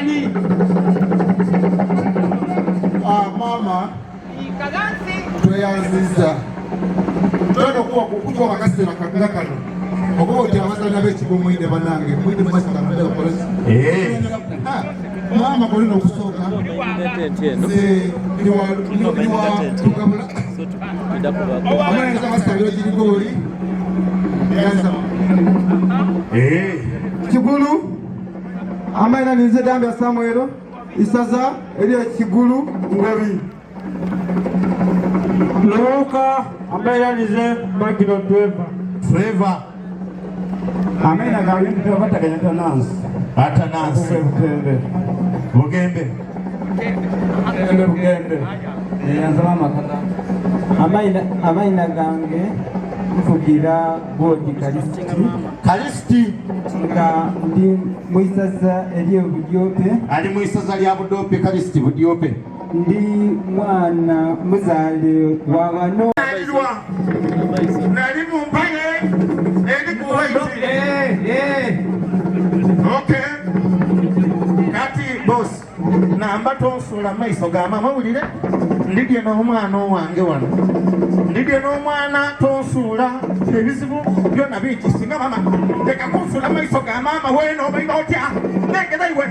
Ani. Mama. Tweyanziza. Toto kuwa kakasi na kakila kano. Ogo uti awasa na bechi kumwinde banange. Mwinde mwasa kamela polisi. Mama kolino kusoka. Se niwa tukabula. Amana nisa wasta wile jirigori. Kigulu. Amana nize dambi ya Samuelo. Isaza eliya Kigulu Ngabi. Luka ambaye nize Bagino Trevor. Amena gawe ndio batakanya nansi. Hata nansi. Bugembe. Yanzama makata. Amaina gange kugira bodi Kalisti nga ndi muisaza eliyo Budyope. Ali muisaza lya Budyope Kalisti Budyope. Ndi mwana muzale wa bano. Nali mumpaye eri kuwaiti. Okay. Kati boss namba tonsula maiso ga mama ulire ndidye n'omwana wange wano ndidye n'omwana tonsula ebizibu byonna bikisinga mama leka kunsula maiso ga mama weno obayiba otya negeza iwe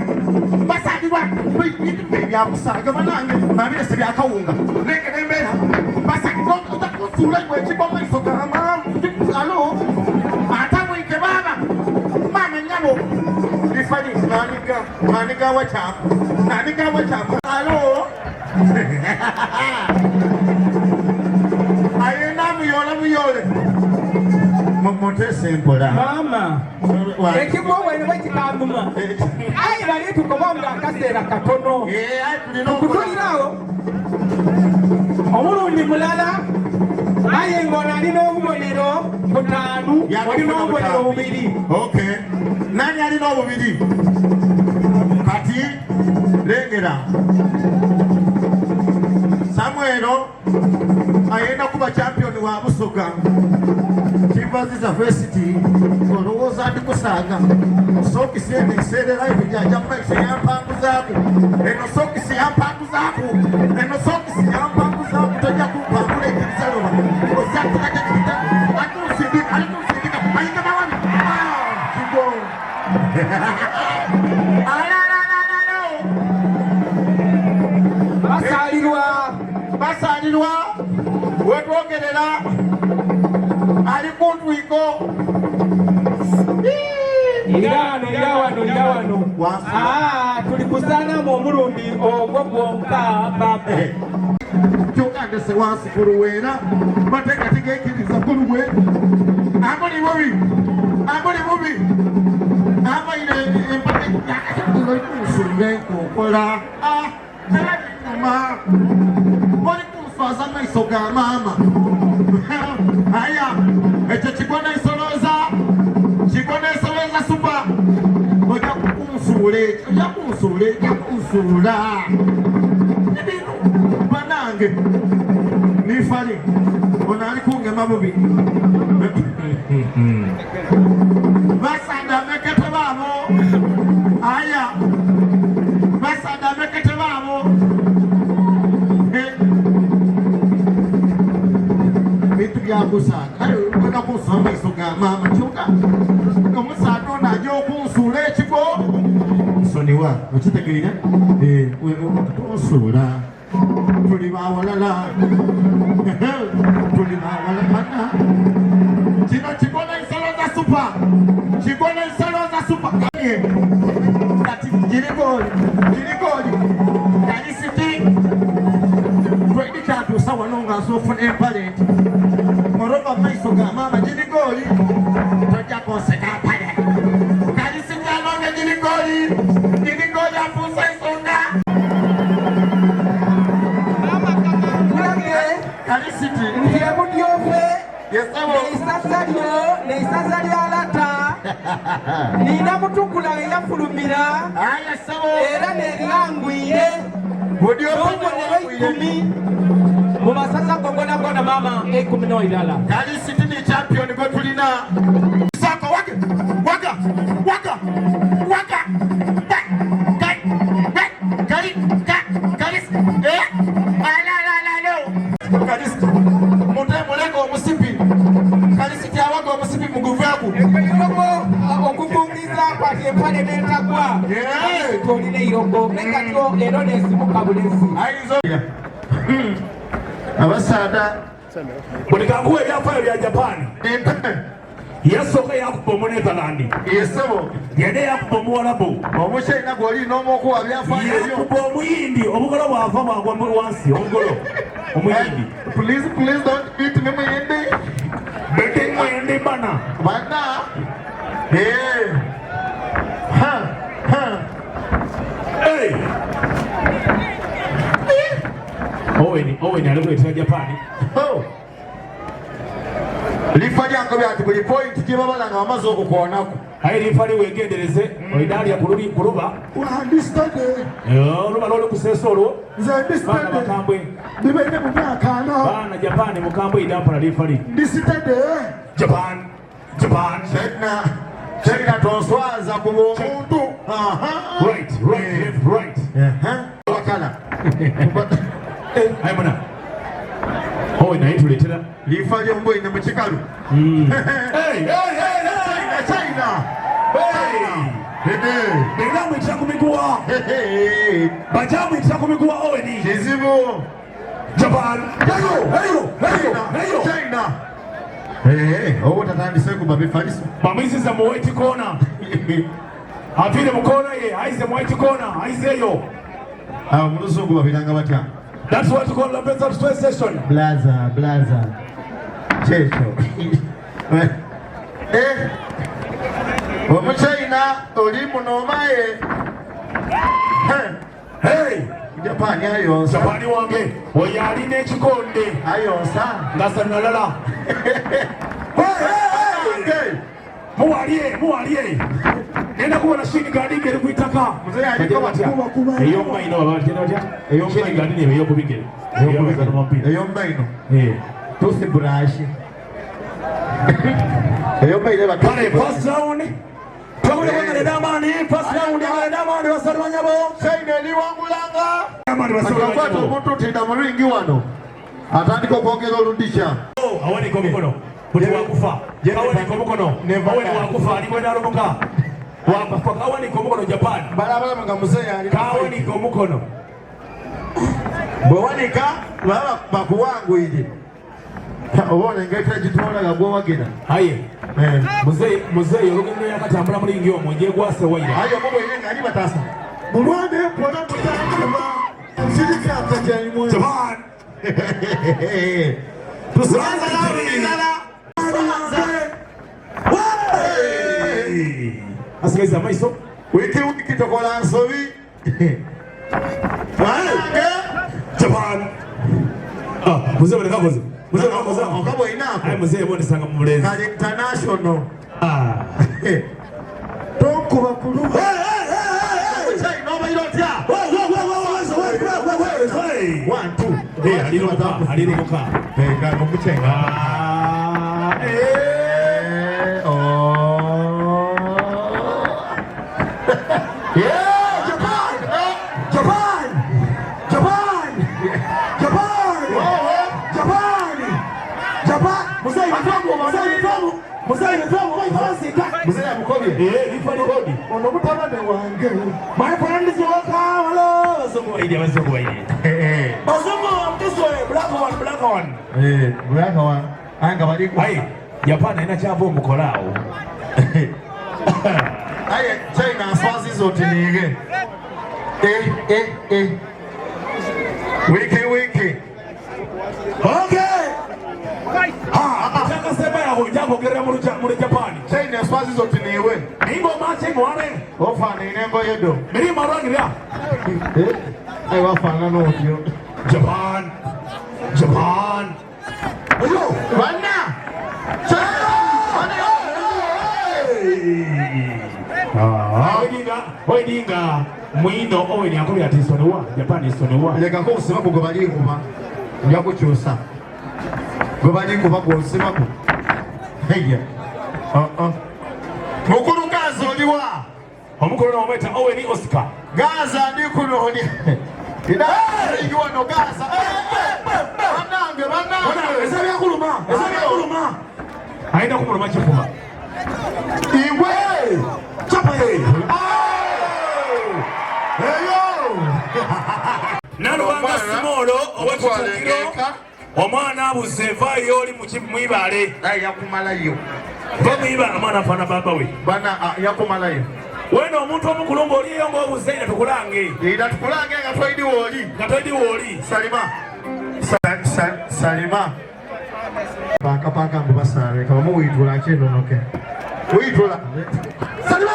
basalirwa byakusaaga banange mabirese byakawunga negeza embeera basalirwa otakunsula iwe ekigwa maiso ga mama alo atamwike baba mama nyabo ifani naniga wachapu alo ayena muyole mote simple mama ekigwa wene bakikambuma ayi bali tukobonga akaseera katono kutulirawo omulundi mulala aye ngona alina obubonero butaanu olina obubonero bubiri. Okay, nani alina obubiri kati lengera Samuelo ayenda kuba champion wa Busoga Chimbazi za Varsity olowooza andi kusaaga sokisi eno eseerera ebijanja maisha yampanguzaako eno sokisi yampanguzaako tojja kumpangula ekibisaloba ozakutakakita atuusindika ayinga mawani kigo basalirwa wetwogerera ali kuntwiko Irawano tulikusana mu mulundi ogwo gwonka baba kyokandese wansi kuluweera mateekati gekiriza kuluwe amuli bubi amaine empate nsumbe nkokola oli kunswaza amaiso ga mama aya ekyo kigona ensoloza supa ojja kunsuula ebintu banange nifali ono ali kungema bubi basada mekete baabo aya basada mekete baabo bintu byakusaaga ayo kweka kunsula amaiso ga mama kyuka omusaada ono ajja okunsuula ekigo nsoniwa okitegeera tonsuula tuli bawalala kino kigona ensalo za supa kati girigoli Kalisiti twedi kyatuusa wano nga nsoofuna empalenti moroba maiso ga mama girigoli tojja konseka mpale Kalisiti anonge girigoli afuusa ensonga Kalisiti ndiye Budyope neisaza lyalata nina mutukula eyafulumira era neryangwire n'obubonero 10 mu masaza gogonagona mama 11. Kalisiti ni champion gwe tulina sako waga tolina irogo nekatyo ero nesimuka bulesi abasada Mulikanguwe byafaayo bya Japan. Yasooka yakuba Omunezalandi. Yesebo. Yende yakuba Omuwarabu. Omuchina gwali n'omukuba byafaayo ebyo. Yakuba Omuyindi. Omugolo bw'ava bwagwa wansi. Omugolo. Omuyindi. Please don't beat me Muyindi. Beating Muyindi bana. Bana. Hey. Hey. Owen alikwetera Japan. Oh. Lifa lyange byati buli point kibabala nga bamaze okukoonako. Aye lifa liwegendereze oidali ya kuluba. Understand. Oluba lolo kuseesa olwo. Nze understand. Bana bakambwe. Bibaine mu myaka ana. Bana Japan mukambwe idampala lifa li. Understand. Japan. China toswaza ku omuntu. Right, left, right. Wakala. Aye mwana. Owen ayituletera. Lifa lyombo ine mu kikalu. China. Bena mwitira kumiguwa. Bajamu mwitira kumiguwa Owen. Kizibu. Japan. Heyo. China. Owo tatandise kuba bifaliso. Bamwisiza mu white corner. Apire mu corner ye, aize mu white corner, aizeyo. Muluzungu babiranga batya. That's what you call the best space station. Blaza. Checho. Omuchina oli munomaye. Hey. Japan ayonsa. Japani wange. Oyali n'ekikonde. Ayonsa. Ngasanalala. Hey. Muwaliye. Nenda kubona shini gadinge eri kwitaka. Mzee aliko Kuba. Eyo maino abatenda batya. Eyo Shini gadinge eyo kubigere. Eyo kubigere mumpira. Eyo maino. Tusi brush. Eyo maino ba. Pale first round. Twagule kwa Damani, first round ya Damani wasalwanyabo. China ni wangulanga. Damani wasalwanyabo. Omuntu tinda muringi wano. Atandika okwongera olundisha. Awani komukono. Kuti wakufa. Awani komukono. Awani wakufa alikwenda alomuka. Wakufa kawani komukono Japan. Balabala nga muzee ali. Kawani komukono. Bwewanika baba bakuwangwire. Obone ngeta gitwala gagwa wagina. Aye. Muzee yorugendo yakatambula muri ngiyo mwenje gwase waira. Ayo mubo yenga ali batasa. Mulwande pona mutamba. Sirika atajani mwe. Japan. Tusanza la ulingala. Asikaiza maiso. Wiki tokola nsobi. Japan. Muzee wale kakoze. Muzee kakoze. Okabo inako. Aye muzee bone sanga mumulezi. Kali international. Tonkuba kuluba. China obayirotya. 1 2. Aliruka. Ngalo muchenga. Muzee amukobye. Ifali kodi. Ono mutabane wange. Friends yoka walo. Bazungu waidi. Bazungu mtiswe black one. Bulanga wa anga baliko. Aye. Japan ina chavo mukolao. Aye China aswazi zote nige. Wiki. Okay. Nataka sema ya hujambo gerera muri Japan. China aswazi zote niwe. Ingo mache ngwane. Ofana inengo yedo. Miri marangira. Aye wafana no otyo. Japan. Oyo, bana. China. Oidinga. Mwino Owen yakobya ati sonewa. Japan isonewa. Leka ko usema ko gobali kuba. Yako chosa. Gobali kuba ko usema ko. Heya. Mukuru Gaza oliwa. Omukolo no mweta Owen Oscar. Gaza ndi kuno ni. Ida ikiwa no Gaza. Banange. Esabi yakuluma. Aina kumuluma chifuba. Iwe. Chapa ye. Nalubanga Simolo owekikukiro omwana abuze vaayo oli mwibale yakumalayo bamwibala mwana afaana baba we bana yakumalayo wena omuntu omukulungu oliyo ng'obuze nga tukulange nga twayidiwo oli Salima pakapaka mbu basaale kabamu wiyitula kyenonoke wiyitula Salima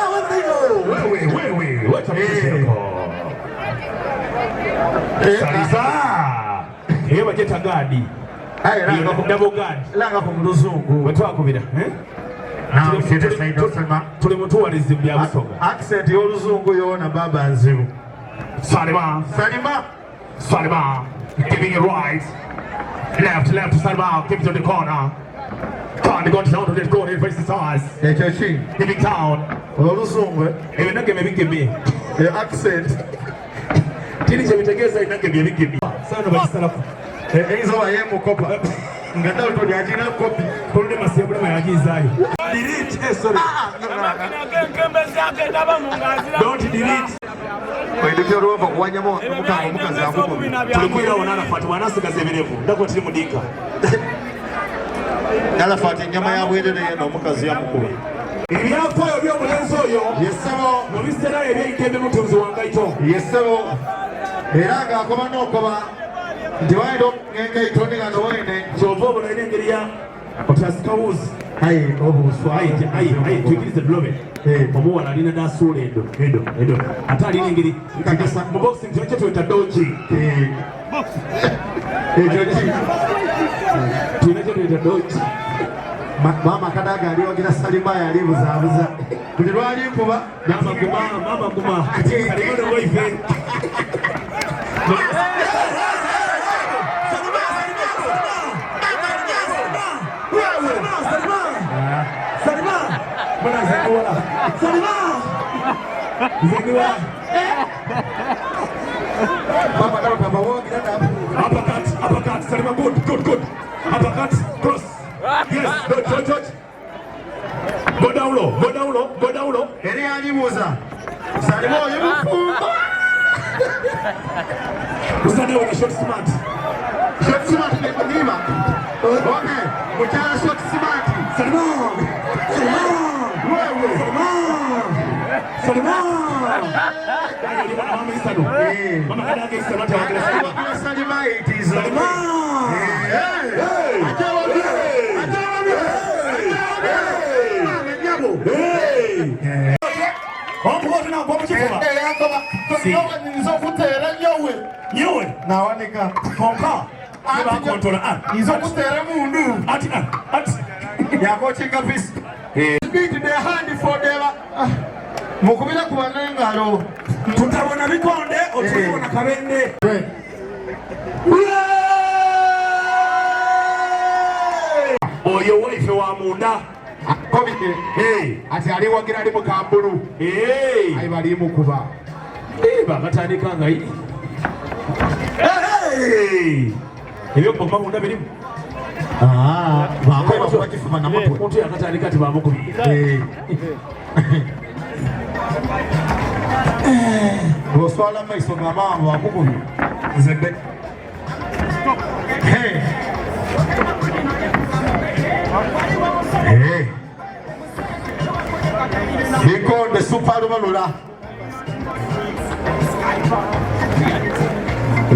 Salisa eyo bagyeta gaadi dabo gaadi langa ku muluzungu wetwakubira tuli mutuwalizi bya Busoga accent y'oluzungu yoona baba nzibu Salima giving it right left Salima keep it on the corner turn go down to the goal in face the eyes ekyo ki giving down oluzungu ebinageme bigeme accent tini kyebitegeeza ebinageme bigeme sana bakisalaku eyinza oba yemukopa nga dawuto lyagina kopi toludde masembulema yagizaayo don't delete oindukira olwova kuwanyamu omukazi akukubi tulikwirawo n'alafati bwanasigaza ebirevu ndako tiri mudiika alafati ennyama ya bwerere yena omukazi yamukuba ebyafaayo by'omulenzi oyo yesebo mu biseera ebyenkembe mutunzi wangaito yesebo era ng'akoba n'okoba nti waina engaito nigano waine kyova obula ina engeri ya otasikawuzi obuswa tuyigirize dulobe omuwala alina dasuula edo ate alina engeri mu boxing kyokyo tweta doji ekyo ki tulina kyo tweta doji maama akadaga aliwagira Salima yali buzaabuza buli lwali nkuba mamaguma alimono waife Uppercut, Salima, good. Uppercut, cross. Yes, dodge. Go down low. eri alibuuza Salima oyo mufumba Usana with a short smart nekuniima okay mukyala short smart Salima. Mama kadage isano tawagira Salima. wagira Salima itizo nzokuteera nyowe nawanika konka bakontola nzokuteera mundu ati yakokinga visi beat the hand for the mukubira kuba n'engalo tutabona bikonde otubona kabende oyo waife wa munda Kobike ati aliwagira ali mukambulu ayi bali mukuba bakatandika nga ebyokuboma munda birimu bakifuma namutwe omuntu yakatandika ati bamukubi bw'oswala amaiso g'amaama bakukubi nzebe bikonde supalubalula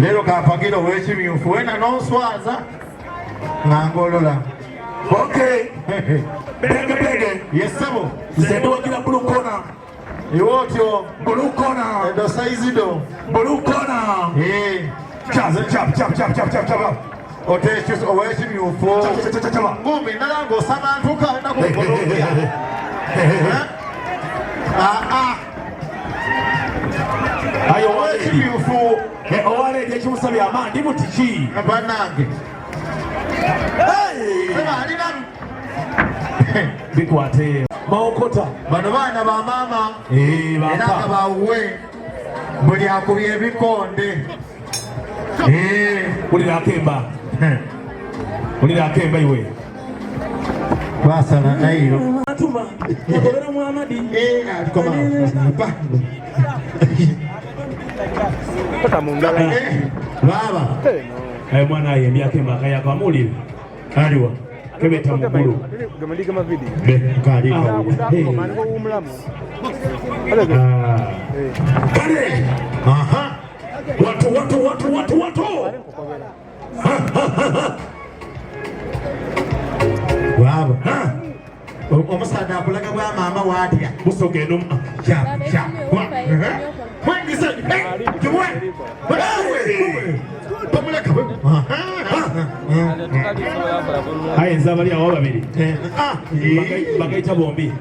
leero kampagira ow'ekimyufu wena n'onswaza nga ngolola bege yesebo zendiwagira bulukona iwe otyo bulukona edo saizido bulukona chap otekyo ow'ekimyufu ngumi ndala ng'osaba ntuka nakugolobya ayo ow'ekimyufu owaleedi ekimusabye amaandi mutiki banange alinamu bikwate maokota bano baana ba maama era nga bawuwe buli akubye ebikonde ulira akemba iwe basala nairo atuma agobera Muhammadi Baba. Mwana yembyako emaka yakamulire. Aliwa. Kebeta mugulu. Kali. Kale. Aha. Watu. Baba. Omusada akulaga bwa mama watya. Musogeno. Ayenza bali awo babiri. Bagaita bombi.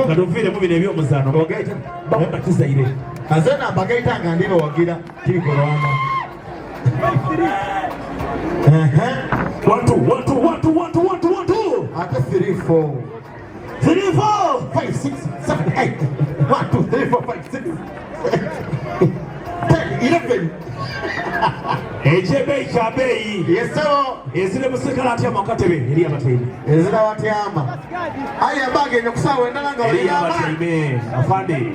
Kadovire mu bine by'omuzano. Bagaita bamubatizaire. Azana bagaita ngandire wagira tikolwana. Watu. Ata 3 4 5 6 7 8 1 2 3 4 5 6 10 11 Ejebe chabeyi. Yesero Ezile musikala atya makatebe eri abatebe. ezira watyama aya bage nyokusawe ndalanga Eri wali abatebe afande.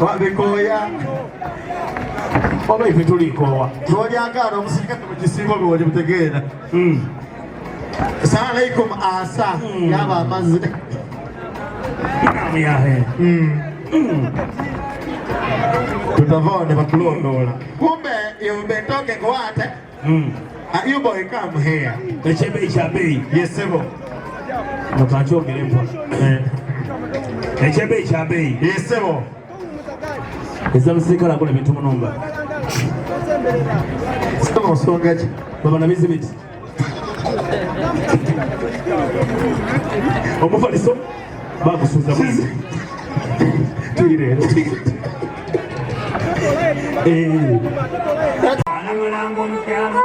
wabikoya Oba ife tulikowa. twolyagana omusirikale mu kisimbo bwoli butegeera. Assalamu alaikum asa yaba amazzi. Tutavone bakulondola. Kumbe yubetoke kwate. You boy come here. Echebe chabeyi. Yesebo. Mukachongere mpo. Echebe chabeyi. Yesebo. Eza musikala kule bintu munumba. Soma songaje. Baba na bizibiti. Omufaliso bakusuza mwizi. Tuyire. Mulango mkyalo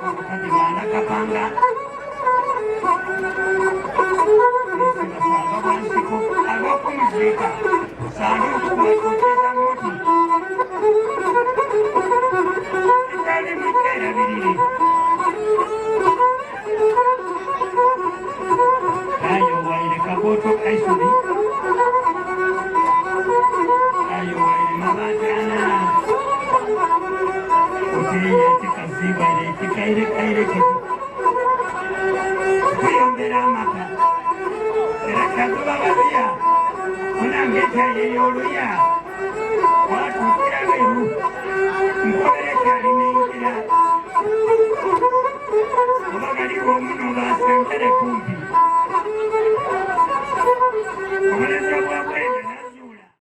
okukagibana kapanga basanga bwansiku ab'okumuziika sanga okubakuteeza muti etali mukeera biriri ayo waire kaboto aisuli ayo waire mabatana oteya kikaziba ere kikaire kiti kuyombera amaka era kagoba baluya onange ekyayeyo oluya watuukira beru nkobera ekyalimengira oba galiwo omuno basembere kumpi